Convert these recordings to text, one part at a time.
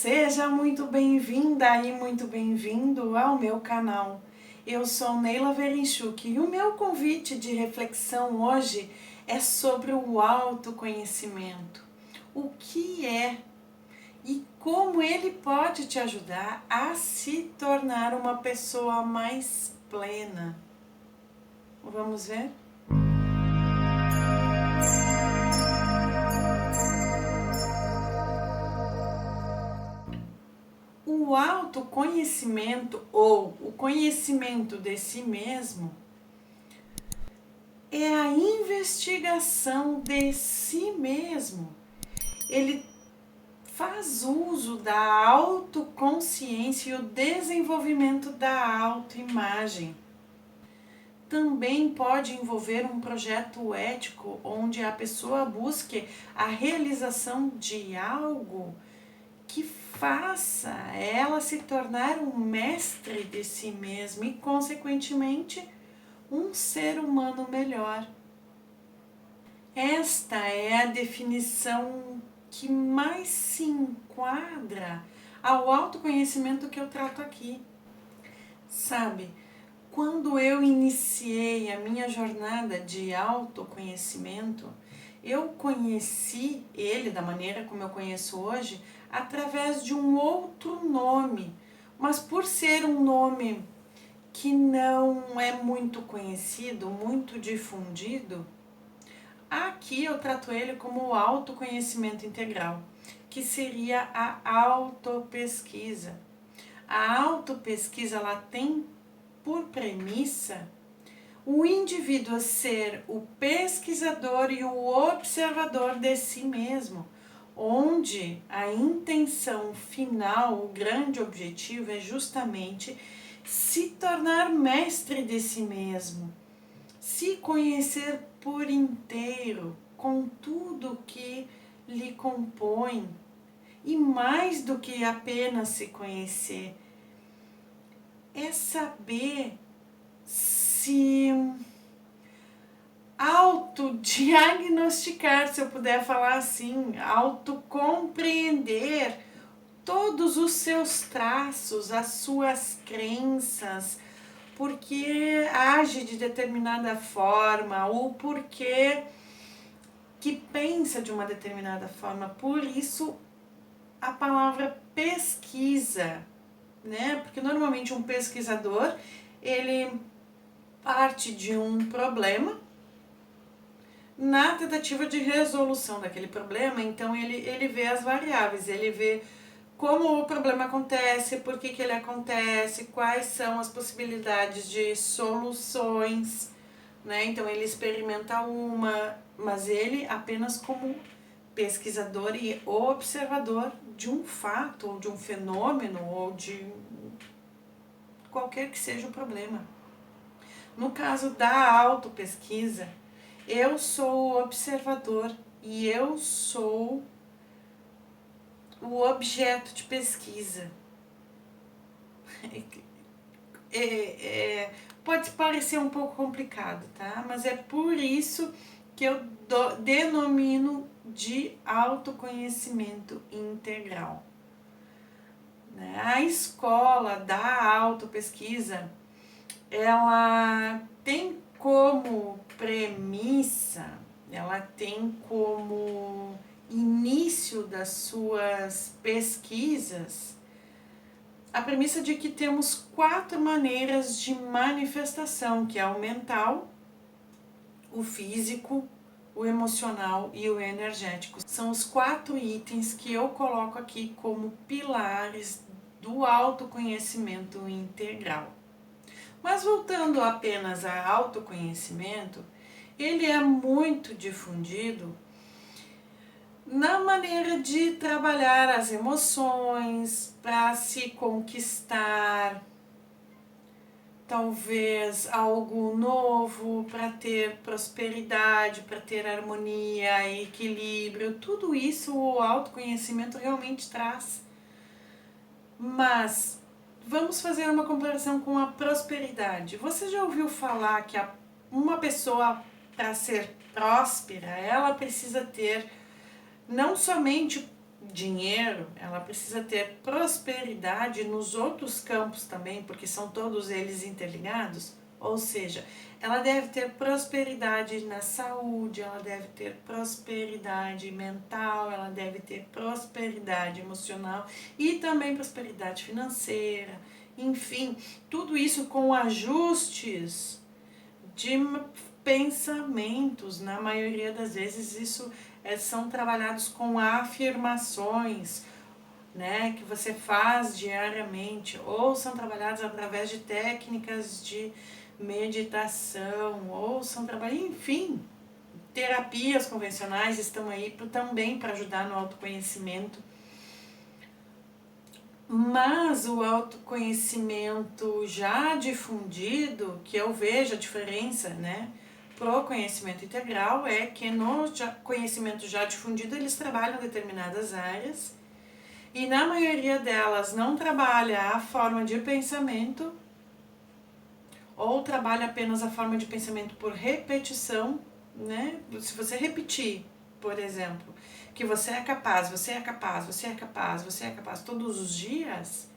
Seja muito bem-vinda e muito bem-vindo ao meu canal. Eu sou Neila Verenchuk e o meu convite de reflexão hoje é sobre o autoconhecimento. O que é e como ele pode te ajudar a se tornar uma pessoa mais plena. Vamos ver? O autoconhecimento ou o conhecimento de si mesmo é a investigação de si mesmo. Ele faz uso da autoconsciência e o desenvolvimento da autoimagem. Também pode envolver um projeto ético onde a pessoa busque a realização de algo que faça ela se tornar um mestre de si mesma e, consequentemente, um ser humano melhor. Esta é a definição que mais se enquadra ao autoconhecimento que eu trato aqui. Sabe, quando eu iniciei a minha jornada de autoconhecimento, eu conheci ele da maneira como eu conheço hoje através de um outro nome, mas por ser um nome que não é muito conhecido, muito difundido, aqui eu trato ele como o autoconhecimento integral, que seria a autopesquisa. A autopesquisa ela tem por premissa o indivíduo ser o pesquisador e o observador de si mesmo, onde a intenção final, o grande objetivo é justamente se tornar mestre de si mesmo, se conhecer por inteiro, com tudo que lhe compõe, e mais do que apenas se conhecer, é saber se autodiagnosticar, se eu puder falar assim, autocompreender todos os seus traços, as suas crenças, porque age de determinada forma ou porque que pensa de uma determinada forma. Por isso a palavra pesquisa, né? Porque normalmente um pesquisador, ele parte de um problema na tentativa de resolução daquele problema, então ele vê as variáveis, ele vê como o problema acontece, por que ele acontece, quais são as possibilidades de soluções, né? Então ele experimenta uma, mas ele apenas como pesquisador e observador de um fato, ou de um fenômeno, ou de qualquer que seja o problema. No caso da autopesquisa, eu sou o observador e eu sou o objeto de pesquisa. Pode parecer um pouco complicado, tá? Mas é por isso que eu denomino de autoconhecimento integral. A escola da autopesquisa, ela tem como premissa, ela tem como início das suas pesquisas a premissa de que temos 4 maneiras de manifestação, que é o mental, o físico, o emocional e o energético. São os 4 itens que eu coloco aqui como pilares do autoconhecimento integral. Mas voltando apenas a autoconhecimento, ele é muito difundido na maneira de trabalhar as emoções, para se conquistar talvez algo novo, para ter prosperidade, para ter harmonia, equilíbrio, tudo isso o autoconhecimento realmente traz. Mas vamos fazer uma comparação com a prosperidade. Você já ouviu falar que uma pessoa, para ser próspera, ela precisa ter não somente dinheiro, ela precisa ter prosperidade nos outros campos também, porque são todos eles interligados. Ou seja, ela deve ter prosperidade na saúde, ela deve ter prosperidade mental, ela deve ter prosperidade emocional e também prosperidade financeira. Enfim, tudo isso com ajustes de pensamentos. Na maioria das vezes isso são trabalhados com afirmações, né, que você faz diariamente, ou são trabalhados através de técnicas de meditação, ou são trabalhados, enfim, terapias convencionais estão aí também para ajudar no autoconhecimento. Mas o autoconhecimento já difundido, que eu vejo a diferença, né, pro conhecimento integral, é que no conhecimento já difundido eles trabalham determinadas áreas e na maioria delas não trabalha a forma de pensamento ou trabalha apenas a forma de pensamento por repetição, né? Se você repetir, por exemplo, que você é capaz, você é capaz, você é capaz, você é capaz todos os dias,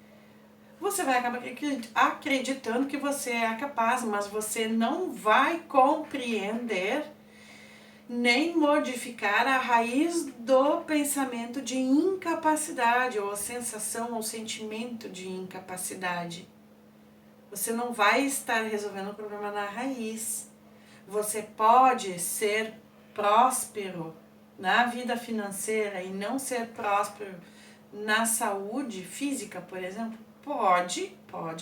você vai acabar acreditando que você é capaz, mas você não vai compreender nem modificar a raiz do pensamento de incapacidade, ou a sensação ou sentimento de incapacidade. Você não vai estar resolvendo o problema na raiz. Você pode ser próspero na vida financeira e não ser próspero na saúde física, por exemplo? Pode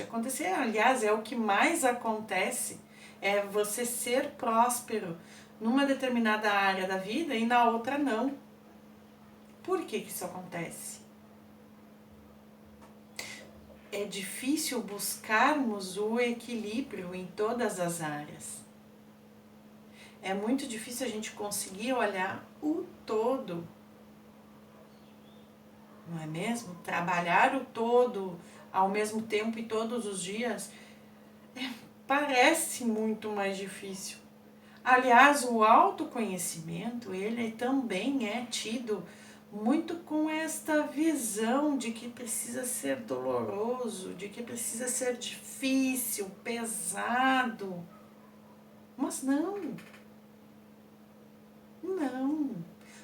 acontecer. Aliás, é o que mais acontece, é você ser próspero numa determinada área da vida e na outra não. Por que isso acontece? É difícil buscarmos o equilíbrio em todas as áreas. É muito difícil a gente conseguir olhar o todo. Não é mesmo? Trabalhar o todo ao mesmo tempo e todos os dias parece muito mais difícil. Aliás, o autoconhecimento, ele também é tido muito com esta visão de que precisa ser doloroso, de que precisa ser difícil, pesado. Mas não.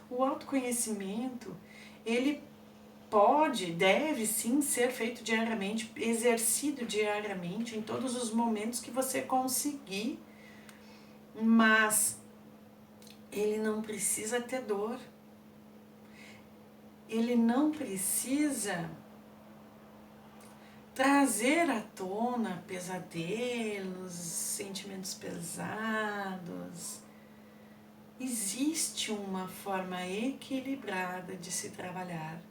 O autoconhecimento, ele deve sim ser feito diariamente, exercido diariamente, em todos os momentos que você conseguir, mas ele não precisa ter dor, ele não precisa trazer à tona pesadelos, sentimentos pesados. Existe uma forma equilibrada de se trabalhar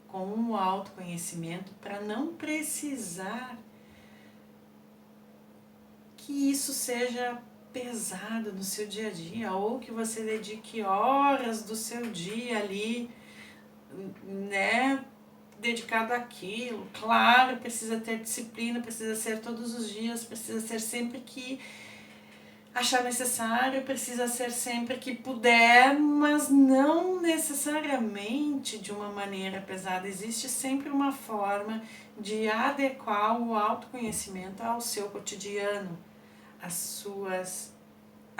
com o autoconhecimento para não precisar que isso seja pesado no seu dia a dia, ou que você dedique horas do seu dia ali, né, dedicado àquilo. Claro, precisa ter disciplina, precisa ser todos os dias, precisa ser sempre que achar necessário, precisa ser sempre que puder, mas não necessariamente de uma maneira pesada. Existe sempre uma forma de adequar o autoconhecimento ao seu cotidiano, a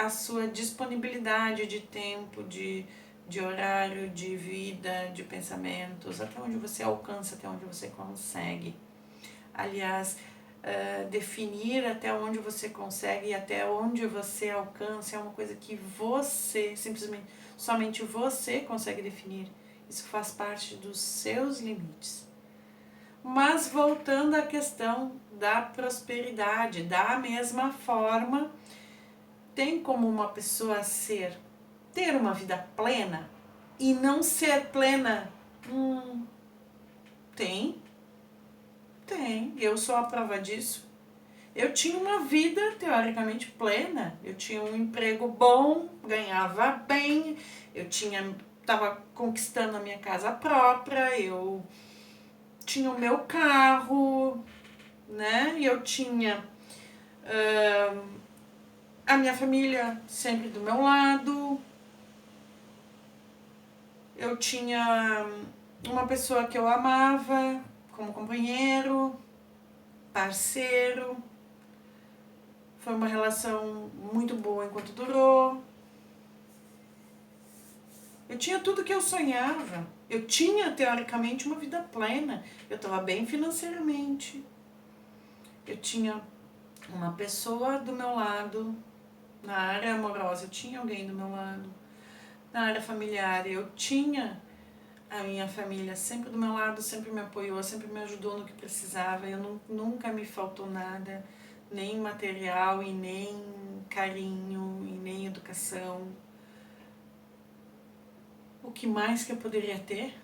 sua disponibilidade de tempo, de horário, de vida, de pensamentos, até onde você alcança, até onde você consegue. Aliás, definir até onde você consegue e até onde você alcança é uma coisa que você, simplesmente, somente você consegue definir. Isso faz parte dos seus limites. Mas voltando à questão da prosperidade, da mesma forma, tem como uma pessoa ter uma vida plena e não ser plena? Tem, eu sou a prova disso. Eu tinha uma vida teoricamente plena, eu tinha um emprego bom, ganhava bem, estava conquistando a minha casa própria, eu tinha o meu carro, né? E eu tinha a minha família sempre do meu lado, eu tinha uma pessoa que eu amava como companheiro, parceiro. Foi uma relação muito boa enquanto durou. Eu tinha tudo que eu sonhava. Eu tinha, teoricamente, uma vida plena. Eu estava bem financeiramente. Eu tinha uma pessoa do meu lado. Na área amorosa, eu tinha alguém do meu lado. Na área familiar, eu tinha a minha família sempre do meu lado, sempre me apoiou, sempre me ajudou no que precisava. Eu nunca me faltou nada, nem material, e nem carinho, e nem educação. O que mais que eu poderia ter?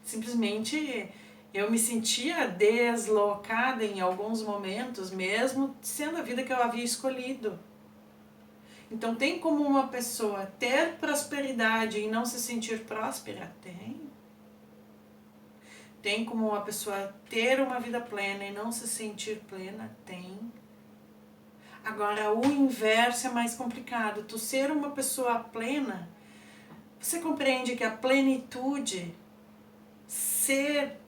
Simplesmente eu me sentia deslocada em alguns momentos, mesmo sendo a vida que eu havia escolhido. Então, tem como uma pessoa ter prosperidade e não se sentir próspera? Tem. Tem como uma pessoa ter uma vida plena e não se sentir plena? Tem. Agora, o inverso é mais complicado. Tu ser uma pessoa plena, você compreende que a plenitude, ser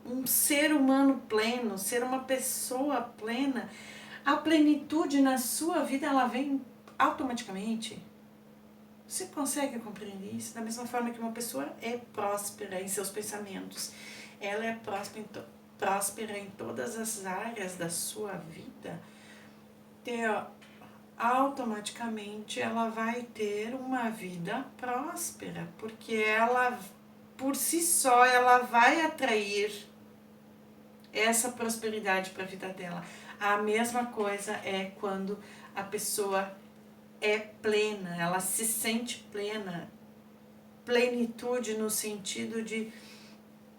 um ser humano pleno, ser uma pessoa plena, a plenitude na sua vida, ela vem automaticamente. Você consegue compreender isso? Da mesma forma que uma pessoa é próspera em seus pensamentos, ela é próspera em todas as áreas da sua vida, automaticamente ela vai ter uma vida próspera, porque ela, por si só, ela vai atrair essa prosperidade para a vida dela. A mesma coisa é quando a pessoa é plena, ela se sente plena. Plenitude no sentido de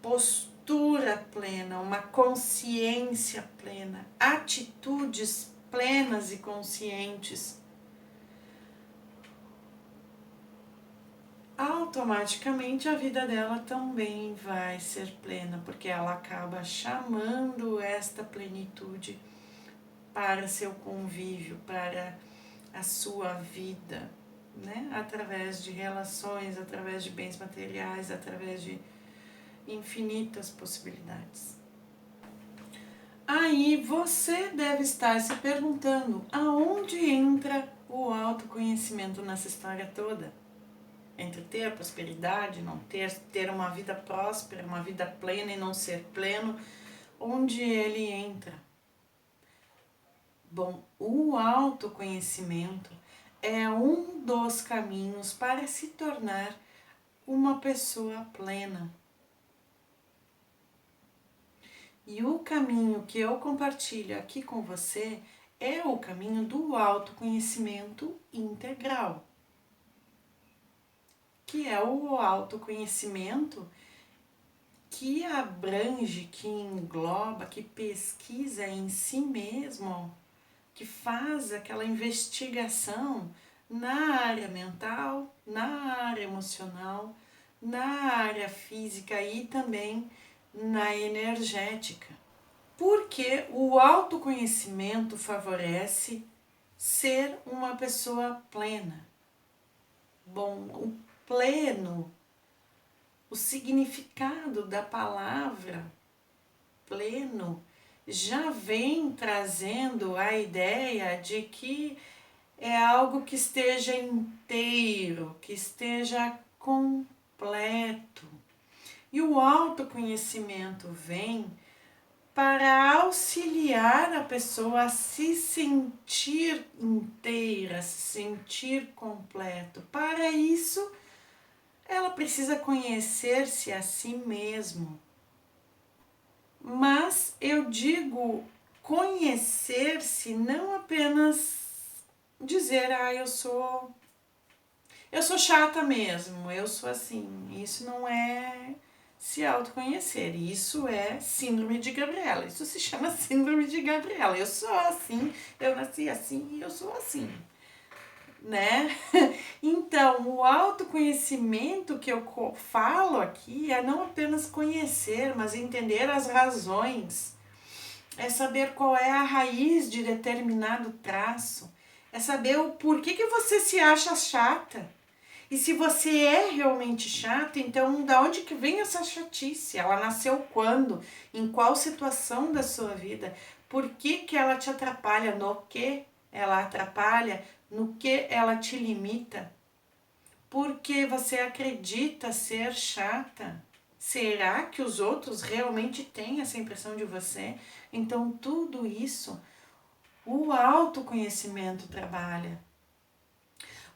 postura plena, uma consciência plena, atitudes plenas e conscientes. Automaticamente a vida dela também vai ser plena, porque ela acaba chamando esta plenitude para seu convívio, para a sua vida, né? Através de relações, através de bens materiais, através de infinitas possibilidades. Aí você deve estar se perguntando aonde entra o autoconhecimento nessa história toda? Entre ter prosperidade, não ter, ter uma vida próspera, uma vida plena e não ser pleno, onde ele entra? Bom, o autoconhecimento é um dos caminhos para se tornar uma pessoa plena. E o caminho que eu compartilho aqui com você é o caminho do autoconhecimento integral, que é o autoconhecimento que abrange, que engloba, que pesquisa em si mesmo, que faz aquela investigação na área mental, na área emocional, na área física e também na energética. Porque o autoconhecimento favorece ser uma pessoa plena. Bom, o pleno, o significado da palavra pleno já vem trazendo a ideia de que é algo que esteja inteiro, que esteja completo. E o autoconhecimento vem para auxiliar a pessoa a se sentir inteira, se sentir completo. Para isso, ela precisa conhecer-se a si mesmo. Mas eu digo conhecer-se não apenas dizer, eu sou chata mesmo, eu sou assim. Isso não é se autoconhecer, isso é síndrome de Gabriela. Isso se chama síndrome de Gabriela. Eu sou assim, eu nasci assim e eu sou assim, né? Então, o autoconhecimento que eu falo aqui é não apenas conhecer, mas entender as razões, é saber qual é a raiz de determinado traço, é saber o porquê que você se acha chata. E se você é realmente chato, então da onde que vem essa chatice? Ela nasceu quando? Em qual situação da sua vida? Por que que ela te atrapalha? No que ela atrapalha? No que ela te limita? Porque você acredita ser chata? Será que os outros realmente têm essa impressão de você? Então, tudo isso o autoconhecimento trabalha.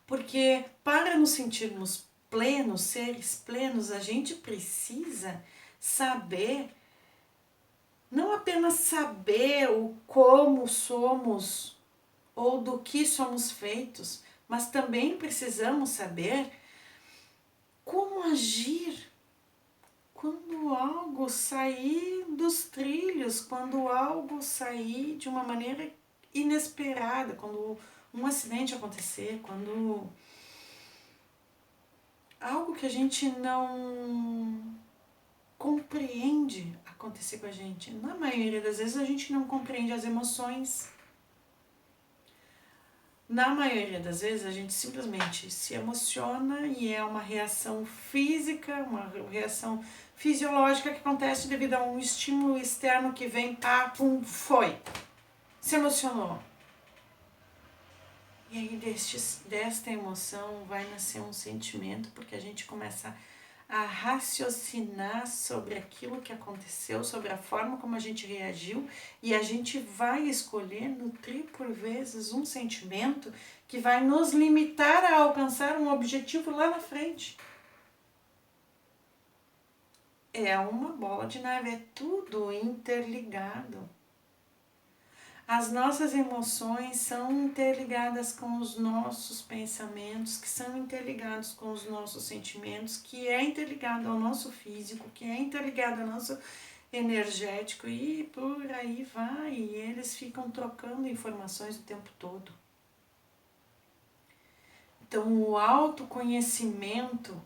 Porque para nos sentirmos plenos, seres plenos, a gente precisa saber, não apenas saber o como somos ou do que somos feitos, mas também precisamos saber como agir quando algo sair dos trilhos, quando algo sair de uma maneira inesperada, quando um acidente acontecer, quando algo que a gente não compreende acontecer com a gente. Na maioria das vezes a gente não compreende as emoções. Na maioria das vezes a gente simplesmente se emociona e é uma reação física, uma reação fisiológica que acontece devido a um estímulo externo que vem, pá, pum, foi. Se emocionou. E aí desta emoção vai nascer um sentimento, porque a gente começa a raciocinar sobre aquilo que aconteceu, sobre a forma como a gente reagiu, e a gente vai escolher nutrir por vezes um sentimento que vai nos limitar a alcançar um objetivo lá na frente. É uma bola de neve, é tudo interligado. As nossas emoções são interligadas com os nossos pensamentos, que são interligados com os nossos sentimentos, que é interligado ao nosso físico, que é interligado ao nosso energético e por aí vai. E eles ficam trocando informações o tempo todo. Então, o autoconhecimento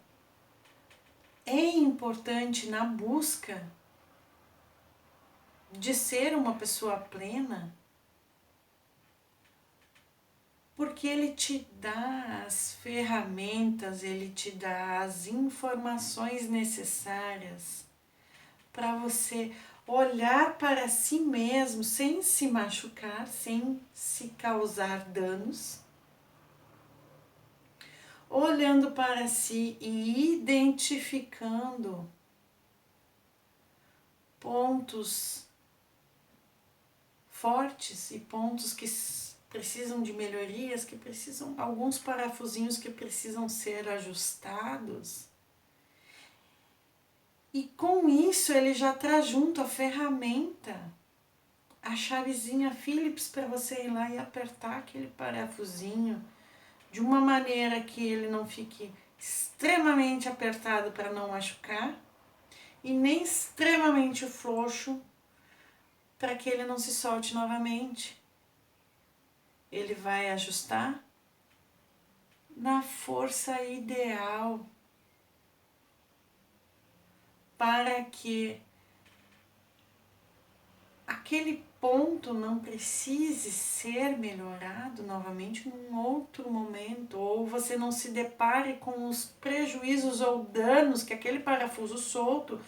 é importante na busca de ser uma pessoa plena, porque ele te dá as ferramentas, ele te dá as informações necessárias para você olhar para si mesmo sem se machucar, sem se causar danos, olhando para si e identificando pontos fortes e pontos que precisam de melhorias, que precisam, alguns parafusinhos que precisam ser ajustados. E com isso ele já traz junto a ferramenta, a chavezinha Phillips para você ir lá e apertar aquele parafusinho de uma maneira que ele não fique extremamente apertado para não machucar e nem extremamente frouxo para que ele não se solte novamente. Ele vai ajustar na força ideal para que aquele ponto não precise ser melhorado novamente num outro momento, ou você não se depare com os prejuízos ou danos que aquele parafuso solto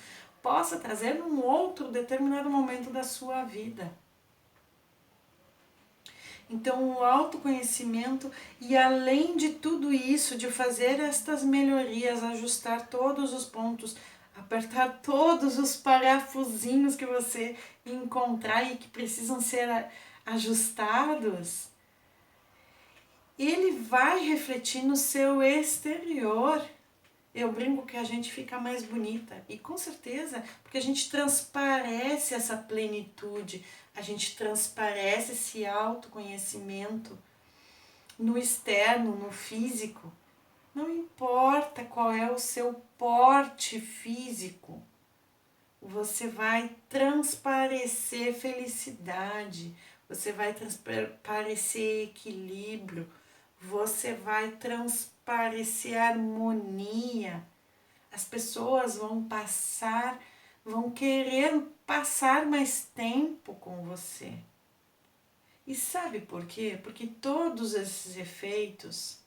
possa trazer num outro determinado momento da sua vida. Então, o autoconhecimento, e além de tudo isso, de fazer estas melhorias, ajustar todos os pontos, apertar todos os parafusinhos que você encontrar e que precisam ser ajustados, ele vai refletir no seu exterior. Eu brinco que a gente fica mais bonita, e com certeza, porque a gente transparece essa plenitude, a gente transparece esse autoconhecimento no externo, no físico. Não importa qual é o seu porte físico, você vai transparecer felicidade, você vai transparecer equilíbrio, você vai transparecer harmonia. As pessoas vão querer passar mais tempo com você. E sabe por quê? Porque todos esses efeitos,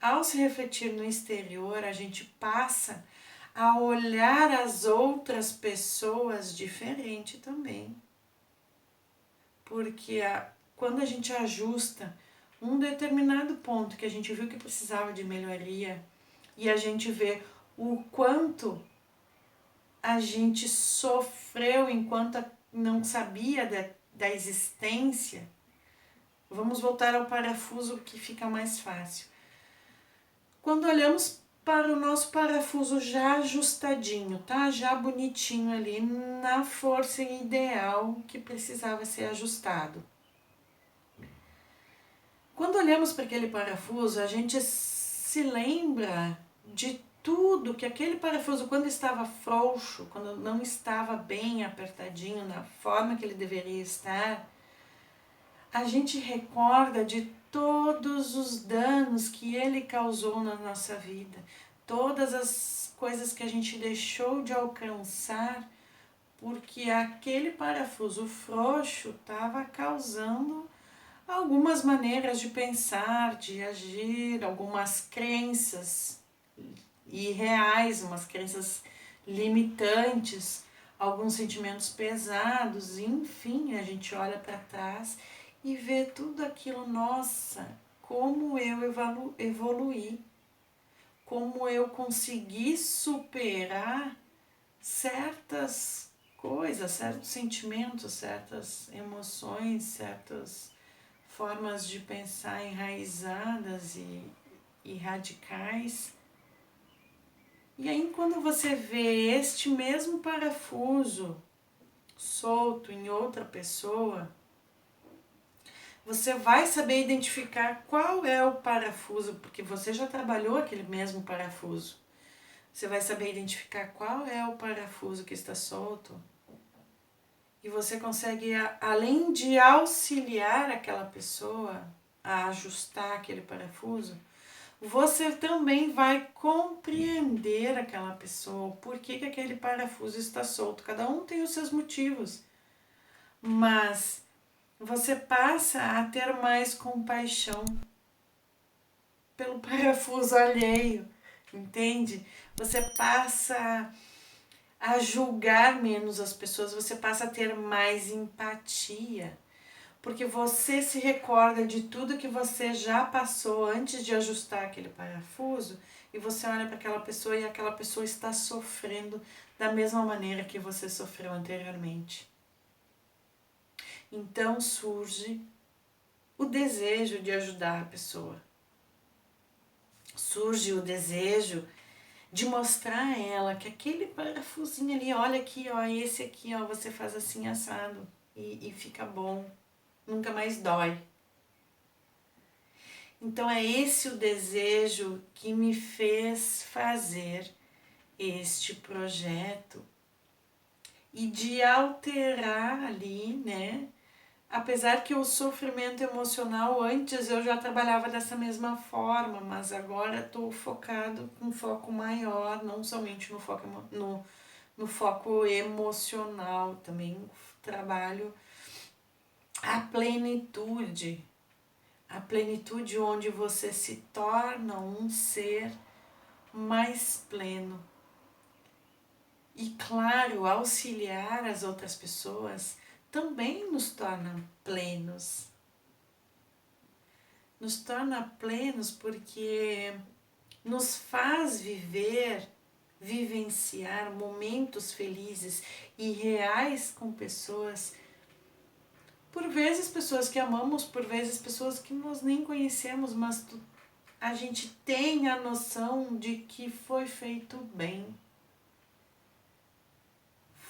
ao se refletir no exterior, a gente passa a olhar as outras pessoas diferente também. Porque quando a gente ajusta um determinado ponto que a gente viu que precisava de melhoria e a gente vê o quanto a gente sofreu enquanto não sabia da existência, vamos voltar ao parafuso que fica mais fácil. Quando olhamos para o nosso parafuso já ajustadinho, tá? Já bonitinho ali, na força ideal que precisava ser ajustado. Quando olhamos para aquele parafuso, a gente se lembra de tudo que aquele parafuso, quando estava frouxo, quando não estava bem apertadinho na forma que ele deveria estar, a gente recorda de todos os danos que ele causou na nossa vida, todas as coisas que a gente deixou de alcançar, porque aquele parafuso frouxo estava causando algumas maneiras de pensar, de agir, algumas crenças irreais, umas crenças limitantes, alguns sentimentos pesados, enfim, a gente olha para trás e vê tudo aquilo, nossa, como eu evoluí, como eu consegui superar certas coisas, certos sentimentos, certas emoções, certas formas de pensar enraizadas e radicais. E aí quando você vê este mesmo parafuso solto em outra pessoa, você vai saber identificar qual é o parafuso, porque você já trabalhou aquele mesmo parafuso. Você vai saber identificar qual é o parafuso que está solto. E você consegue, além de auxiliar aquela pessoa a ajustar aquele parafuso, você também vai compreender aquela pessoa, por que aquele parafuso está solto. Cada um tem os seus motivos, mas você passa a ter mais compaixão pelo parafuso alheio, entende? Você passa a julgar menos as pessoas, você passa a ter mais empatia, porque você se recorda de tudo que você já passou antes de ajustar aquele parafuso e você olha para aquela pessoa e aquela pessoa está sofrendo da mesma maneira que você sofreu anteriormente. Então surge o desejo de ajudar a pessoa. Surge o desejo de mostrar a ela que aquele parafusinho ali, olha aqui, ó, esse aqui, ó, você faz assim assado e fica bom, nunca mais dói. Então é esse o desejo que me fez fazer este projeto e de alterar ali, né? Apesar que o sofrimento emocional antes eu já trabalhava dessa mesma forma, mas agora estou focado com um foco maior, não somente no foco emocional, também trabalho a plenitude onde você se torna um ser mais pleno. E claro, auxiliar as outras pessoas também nos torna plenos. Nos torna plenos porque nos faz vivenciar momentos felizes e reais com pessoas, por vezes pessoas que amamos, por vezes pessoas que nós nem conhecemos, mas a gente tem a noção de que foi feito bem.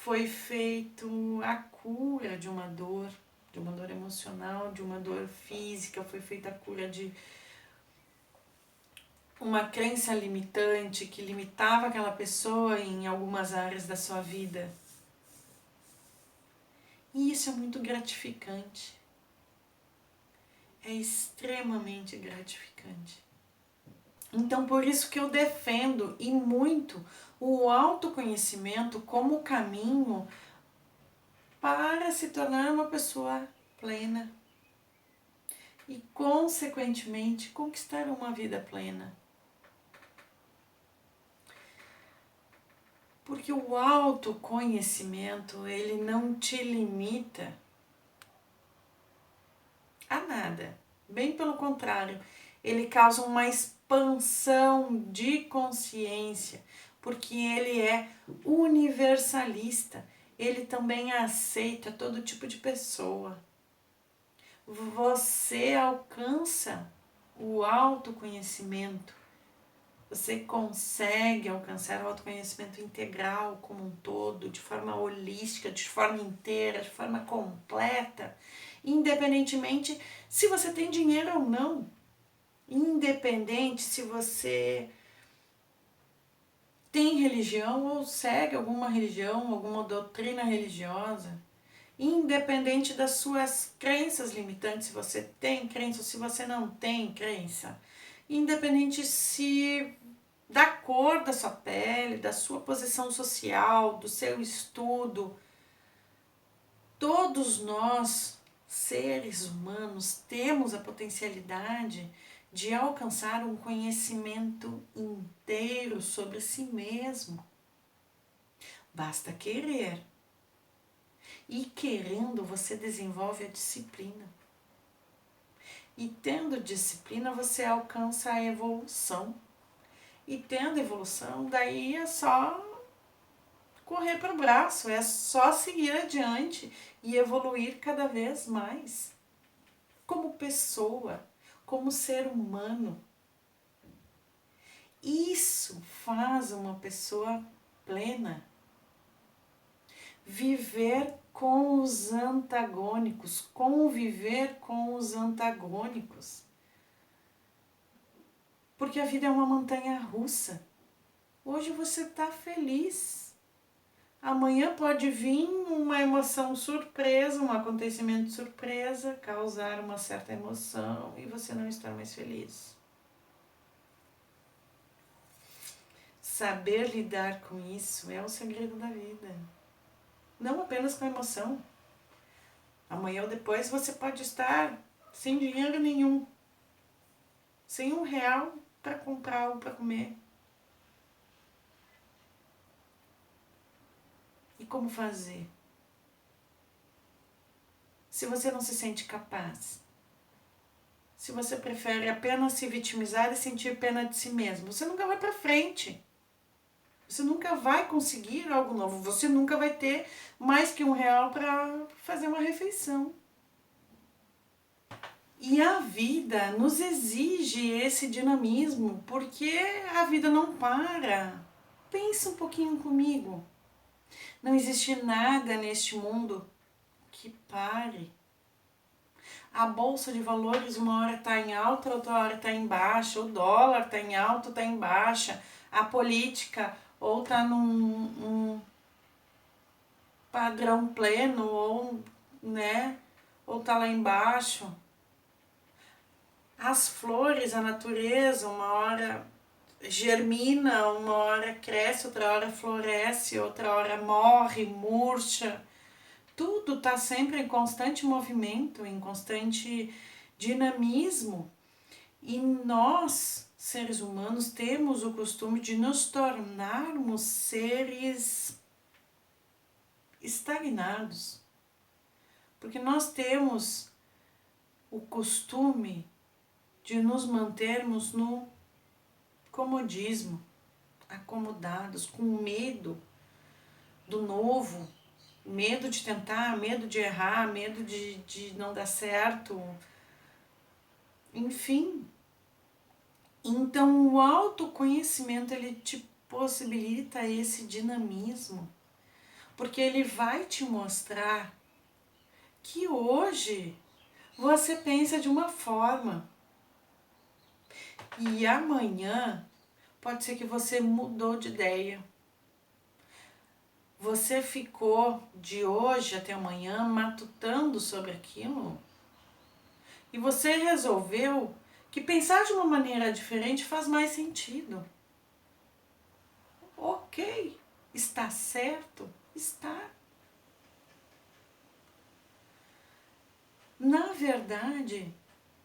Foi feito a cura de uma dor emocional, de uma dor física, foi feita a cura de uma crença limitante que limitava aquela pessoa em algumas áreas da sua vida. E isso é muito gratificante. É extremamente gratificante. Então, por isso que eu defendo e muito o autoconhecimento como caminho para se tornar uma pessoa plena e, consequentemente, conquistar uma vida plena. Porque o autoconhecimento, ele não te limita a nada. Bem pelo contrário, ele causa uma expansão de consciência, porque ele é universalista. Ele também aceita todo tipo de pessoa. Você alcança o autoconhecimento. Você consegue alcançar o autoconhecimento integral como um todo, de forma holística, de forma inteira, de forma completa, independentemente se você tem dinheiro ou não, independente se você tem religião ou segue alguma religião, alguma doutrina religiosa, independente das suas crenças limitantes, se você tem crença ou se você não tem crença, independente se da cor da sua pele, da sua posição social, do seu estudo. Todos nós, seres humanos, temos a potencialidade de alcançar um conhecimento inteiro sobre si mesmo. Basta querer. E querendo, você desenvolve a disciplina. E tendo disciplina, você alcança a evolução. E tendo evolução, daí é só correr para o braço, é só seguir adiante e evoluir cada vez mais. Como pessoa, como ser humano. Isso faz uma pessoa plena. Viver com os antagônicos, conviver com os antagônicos. Porque a vida é uma montanha russa. Hoje você está feliz. Amanhã pode vir uma emoção surpresa, um acontecimento surpresa, causar uma certa emoção e você não estar mais feliz. Saber lidar com isso é o segredo da vida. Não apenas com a emoção. Amanhã ou depois você pode estar sem dinheiro nenhum, sem R$1 para comprar algo para comer. E como fazer? Se você não se sente capaz, se você prefere apenas se vitimizar e sentir pena de si mesmo, você nunca vai para frente. Você nunca vai conseguir algo novo. Você nunca vai ter mais que R$1 para fazer uma refeição. E a vida nos exige esse dinamismo, porque a vida não para. Pensa um pouquinho comigo. Não existe nada neste mundo que pare. A bolsa de valores uma hora está em alta, outra hora está em baixa. O dólar está em alta, está em baixa. A política ou está num padrão pleno ou, né, ou está lá embaixo. As flores, a natureza, uma hora germina, uma hora cresce, outra hora floresce, outra hora morre, murcha. Tudo está sempre em constante movimento, em constante dinamismo. E nós, seres humanos, temos o costume de nos tornarmos seres estagnados. Porque nós temos o costume de nos mantermos no comodismo, acomodados, com medo do novo, medo de tentar, medo de errar, medo de não dar certo, enfim. Então o autoconhecimento ele te possibilita esse dinamismo, porque ele vai te mostrar que hoje você pensa de uma forma e amanhã pode ser que você mudou de ideia. Você ficou de hoje até amanhã matutando sobre aquilo e você resolveu que pensar de uma maneira diferente faz mais sentido. Ok, está certo? Está. Na verdade,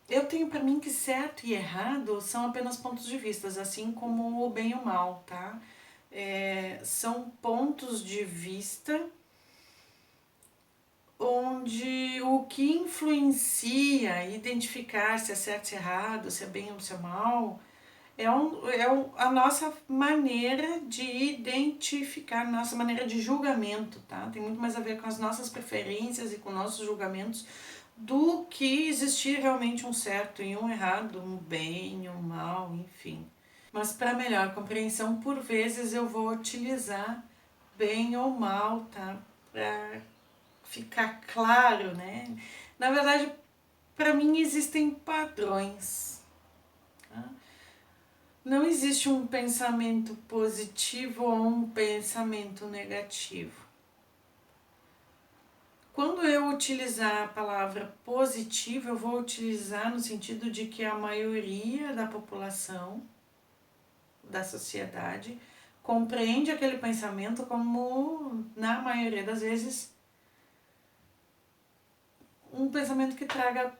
eu tenho para mim que certo e errado são apenas pontos de vista, assim como o bem e o mal, tá? são pontos de vista onde o que influencia identificar se é certo, se é errado, se é bem ou se é mal, a nossa maneira de identificar, nossa maneira de julgamento, tá? Tem muito mais a ver com as nossas preferências e com nossos julgamentos do que existir realmente um certo e um errado, um bem e um mal, enfim. Mas para melhor compreensão, por vezes eu vou utilizar bem ou mal, tá? Para ficar claro, né? Na verdade, para mim existem padrões. Tá? Não existe um pensamento positivo ou um pensamento negativo. Quando eu utilizar a palavra positivo, eu vou utilizar no sentido de que a maioria da população, da sociedade, compreende aquele pensamento como, na maioria das vezes, um pensamento que traga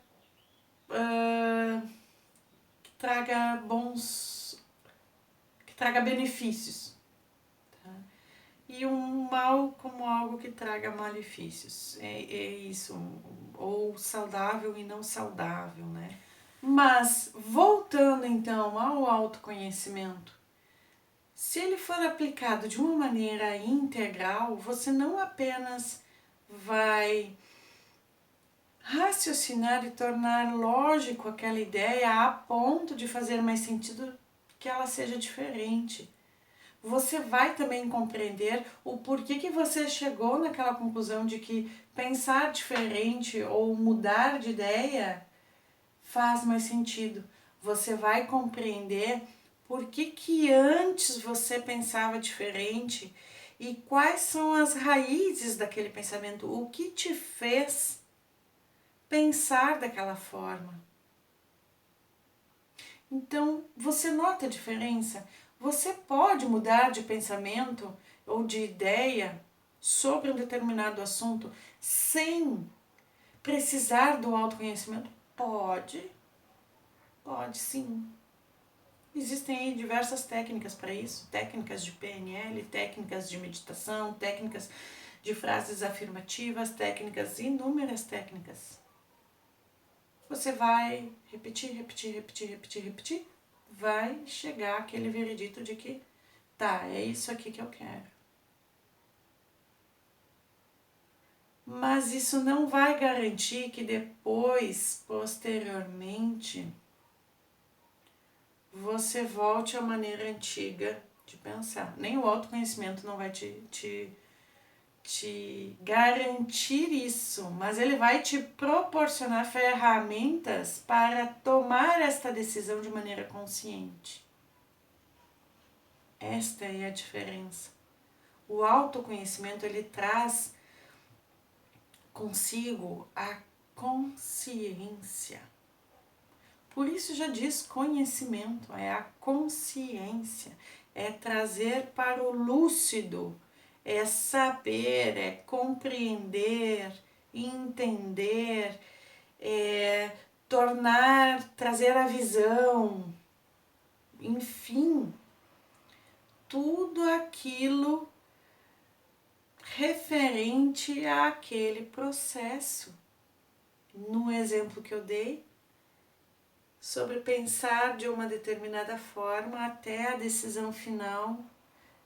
benefícios, tá? E um mal como algo que traga malefícios, é isso, ou saudável e não saudável, né? Mas, voltando então ao autoconhecimento, se ele for aplicado de uma maneira integral, você não apenas vai raciocinar e tornar lógico aquela ideia a ponto de fazer mais sentido que ela seja diferente. Você vai também compreender o porquê que você chegou naquela conclusão de que pensar diferente ou mudar de ideia faz mais sentido. Você vai compreender por que antes você pensava diferente e quais são as raízes daquele pensamento, o que te fez pensar daquela forma. Então, você nota a diferença? Você pode mudar de pensamento ou de ideia sobre um determinado assunto sem precisar do autoconhecimento? Pode sim. Existem aí diversas técnicas para isso, técnicas de PNL, técnicas de meditação, técnicas de frases afirmativas, inúmeras técnicas. Você vai repetir, vai chegar àquele veredito de que tá, é isso aqui que eu quero. Mas isso não vai garantir que depois, posteriormente, você volte à maneira antiga de pensar. Nem o autoconhecimento não vai te garantir isso, mas ele vai te proporcionar ferramentas para tomar esta decisão de maneira consciente. Esta é a diferença. O autoconhecimento, ele traz consigo a consciência. Por isso já diz conhecimento, é a consciência, é trazer para o lúcido, é saber, é compreender, entender, é trazer a visão, enfim, tudo aquilo referente àquele processo. No exemplo que eu dei, sobre pensar de uma determinada forma até a decisão final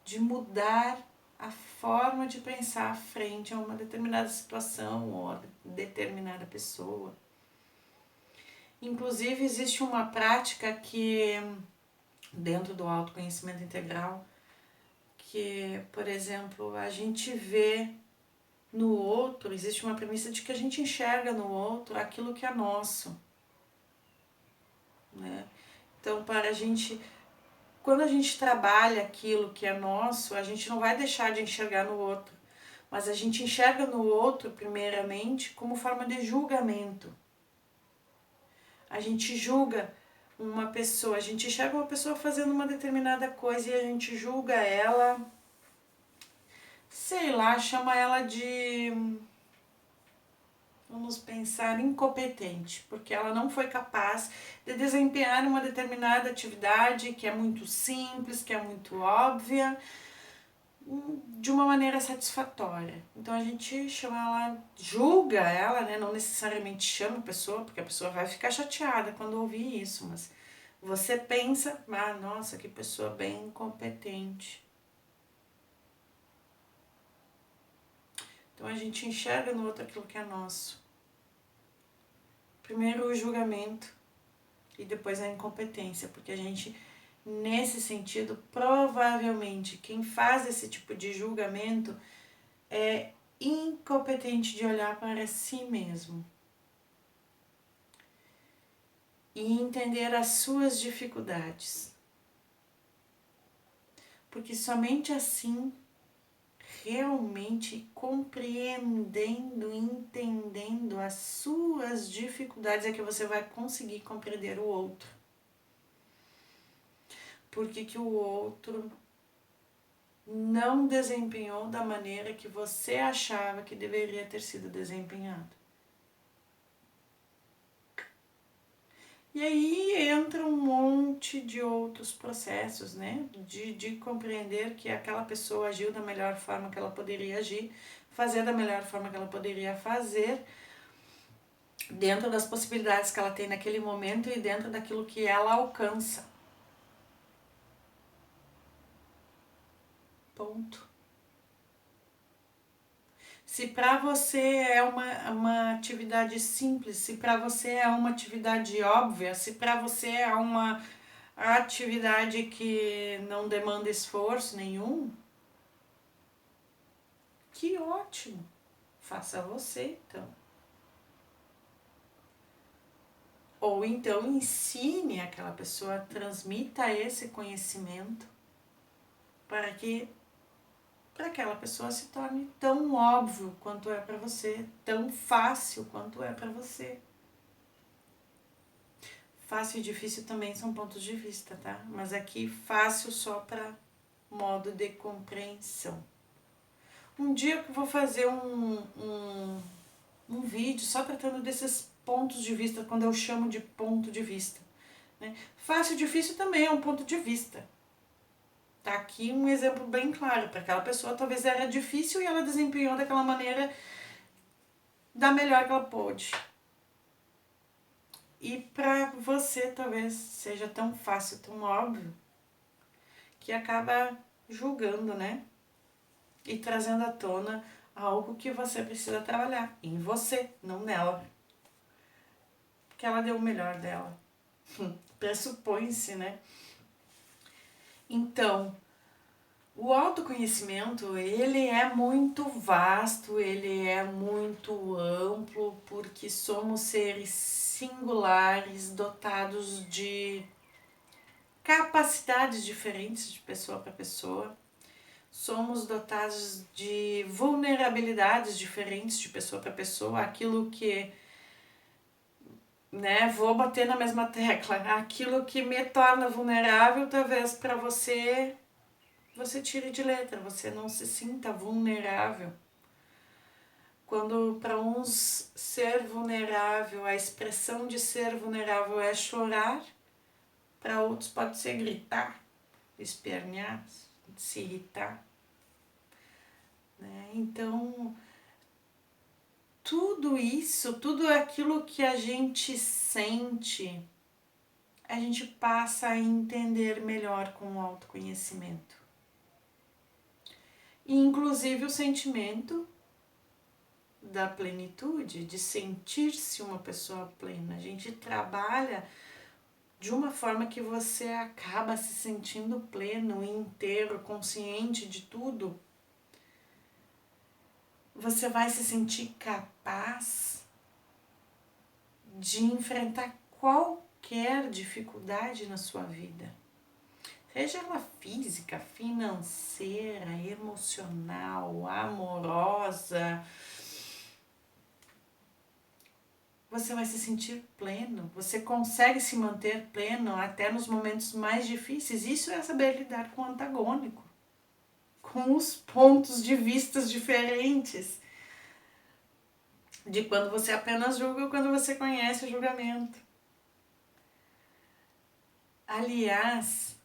de mudar a forma de pensar frente a uma determinada situação ou a determinada pessoa. Inclusive, existe uma prática que, dentro do autoconhecimento integral, que, por exemplo, a gente vê no outro, existe uma premissa de que a gente enxerga no outro aquilo que é nosso, né? Então, quando a gente trabalha aquilo que é nosso, a gente não vai deixar de enxergar no outro, mas a gente enxerga no outro, primeiramente, como forma de julgamento. A gente julga uma pessoa, a gente enxerga uma pessoa fazendo uma determinada coisa e a gente julga ela, sei lá, chama ela de, vamos pensar, incompetente, porque ela não foi capaz de desempenhar uma determinada atividade que é muito simples, que é muito óbvia, de uma maneira satisfatória. Então a gente chama ela, julga ela, né? Não necessariamente chama a pessoa, porque a pessoa vai ficar chateada quando ouvir isso, mas você pensa, ah, nossa, que pessoa bem incompetente. Então a gente enxerga no outro aquilo que é nosso. Primeiro o julgamento e depois a incompetência, porque a gente, nesse sentido, provavelmente quem faz esse tipo de julgamento é incompetente de olhar para si mesmo e entender as suas dificuldades. Porque somente assim, realmente compreendendo, entendendo as suas dificuldades, é que você vai conseguir compreender o outro. Porque que o outro não desempenhou da maneira que você achava que deveria ter sido desempenhado. E aí entra um monte de outros processos, né? De compreender que aquela pessoa agiu da melhor forma que ela poderia agir, fazer da melhor forma que ela poderia fazer, dentro das possibilidades que ela tem naquele momento e dentro daquilo que ela alcança. Ponto. Se para você é uma atividade simples, se para você é uma atividade óbvia, se para você é uma atividade que não demanda esforço nenhum, que ótimo! Faça você então. Ou então ensine aquela pessoa, transmita esse conhecimento para que para aquela pessoa se torne tão óbvio quanto é para você, tão fácil quanto é para você. Fácil e difícil também são pontos de vista, tá? Mas aqui fácil só para modo de compreensão. Um dia eu vou fazer um vídeo só tratando desses pontos de vista, quando eu chamo de ponto de vista. Né? Fácil e difícil também é um ponto de vista. Tá aqui um exemplo bem claro, para aquela pessoa talvez era difícil e ela desempenhou daquela maneira da melhor que ela pôde. E para você talvez seja tão fácil, tão óbvio, que acaba julgando, né? E trazendo à tona algo que você precisa trabalhar em você, não nela. Porque ela deu o melhor dela. Pressupõe-se, né? Então, o autoconhecimento, ele é muito vasto, ele é muito amplo, porque somos seres singulares, dotados de capacidades diferentes de pessoa para pessoa. Somos dotados de vulnerabilidades diferentes de pessoa para pessoa. Aquilo que, né, vou bater na mesma tecla, aquilo que me torna vulnerável, talvez para você tire de letra, você não se sinta vulnerável. Quando para uns ser vulnerável, a expressão de ser vulnerável é chorar, para outros pode ser gritar, espernear, se irritar. Né? Então, tudo isso, tudo aquilo que a gente sente, a gente passa a entender melhor com o autoconhecimento. E, inclusive o sentimento da plenitude, de sentir-se uma pessoa plena. A gente trabalha de uma forma que você acaba se sentindo pleno, inteiro, consciente de tudo. Você vai se sentir capaz de enfrentar qualquer dificuldade na sua vida. Seja ela física, financeira, emocional, amorosa, você vai se sentir pleno, você consegue se manter pleno até nos momentos mais difíceis. Isso é saber lidar com o antagônico, com os pontos de vista diferentes, de quando você apenas julga ou quando você conhece o julgamento. Aliás,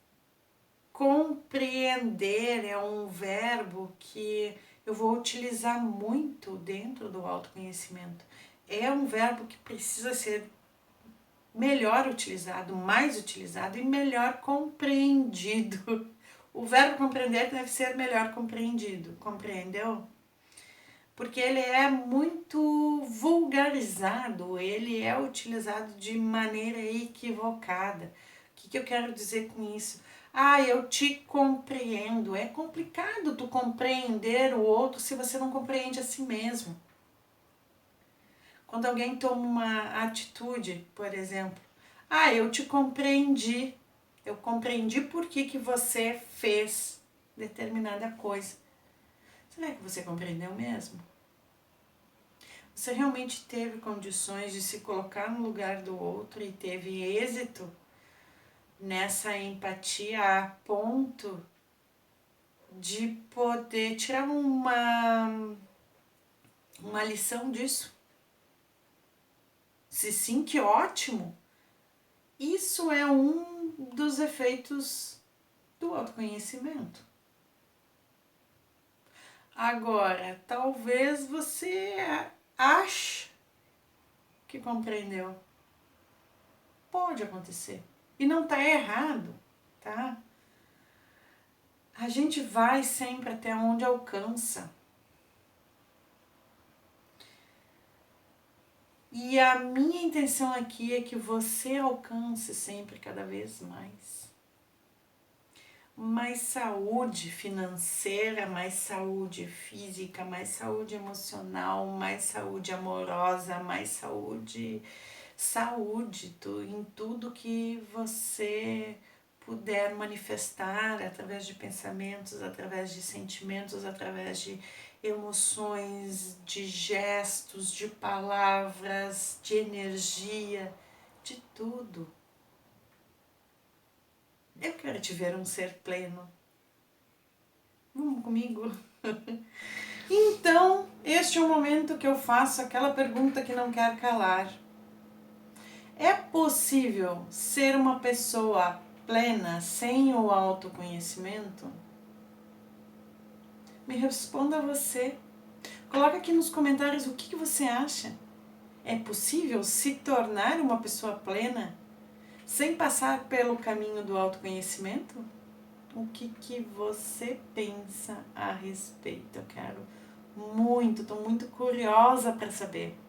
Compreender é um verbo que eu vou utilizar muito dentro do autoconhecimento. É um verbo que precisa ser melhor utilizado, mais utilizado e melhor compreendido. O verbo compreender deve ser melhor compreendido, compreendeu? Porque ele é muito vulgarizado, ele é utilizado de maneira equivocada. O que eu quero dizer com isso? Ah, eu te compreendo. É complicado tu compreender o outro se você não compreende a si mesmo. Quando alguém toma uma atitude, por exemplo, ah, eu te compreendi. Eu compreendi por que você fez determinada coisa. Será que você compreendeu mesmo? Você realmente teve condições de se colocar no lugar do outro e teve êxito nessa empatia a ponto de poder tirar uma lição disso? Se sim, que ótimo! Isso é um dos efeitos do autoconhecimento. Agora, talvez você ache que compreendeu. Pode acontecer. E não está errado, tá? A gente vai sempre até onde alcança. E a minha intenção aqui é que você alcance sempre cada vez mais. Mais saúde financeira, mais saúde física, mais saúde emocional, mais saúde amorosa, mais saúde em tudo que você puder manifestar através de pensamentos, através de sentimentos, através de emoções, de gestos, de palavras, de energia, de tudo. Eu quero te ver um ser pleno. Vamos comigo? Então, este é o momento que eu faço aquela pergunta que não quer calar. É possível ser uma pessoa plena sem o autoconhecimento? Me responda você. Coloca aqui nos comentários o que você acha. É possível se tornar uma pessoa plena sem passar pelo caminho do autoconhecimento? O que você pensa a respeito? Eu quero muito, estou muito curiosa para saber.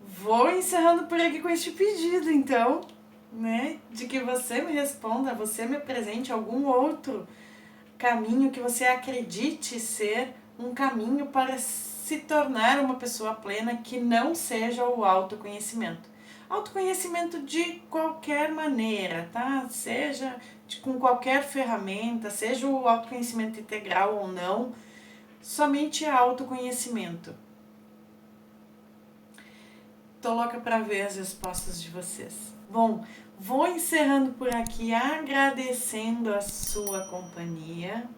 Vou encerrando por aqui com este pedido, então, né? De que você me responda, você me apresente algum outro caminho que você acredite ser um caminho para se tornar uma pessoa plena que não seja o autoconhecimento. Autoconhecimento de qualquer maneira, tá? Seja com qualquer ferramenta, seja o autoconhecimento integral ou não, somente autoconhecimento. Tô louca para ver as respostas de vocês. Bom, vou encerrando por aqui, agradecendo a sua companhia.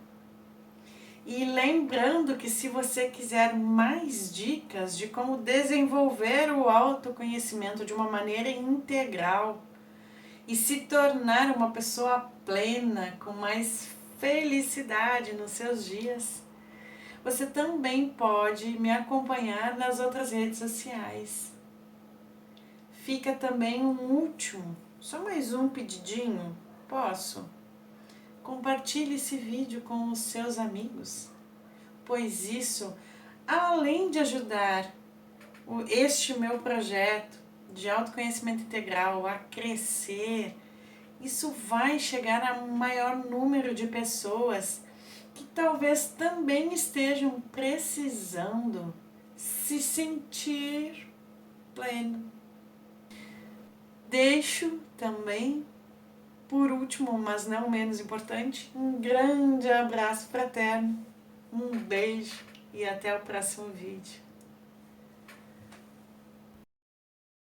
E lembrando que se você quiser mais dicas de como desenvolver o autoconhecimento de uma maneira integral e se tornar uma pessoa plena, com mais felicidade nos seus dias, você também pode me acompanhar nas outras redes sociais. Fica também um último, só mais um pedidinho, posso? Compartilhe esse vídeo com os seus amigos, pois isso, além de ajudar este meu projeto de autoconhecimento integral a crescer, isso vai chegar a um maior número de pessoas que talvez também estejam precisando se sentir pleno. Deixo também, por último, mas não menos importante, um grande abraço fraterno, um beijo e até o próximo vídeo.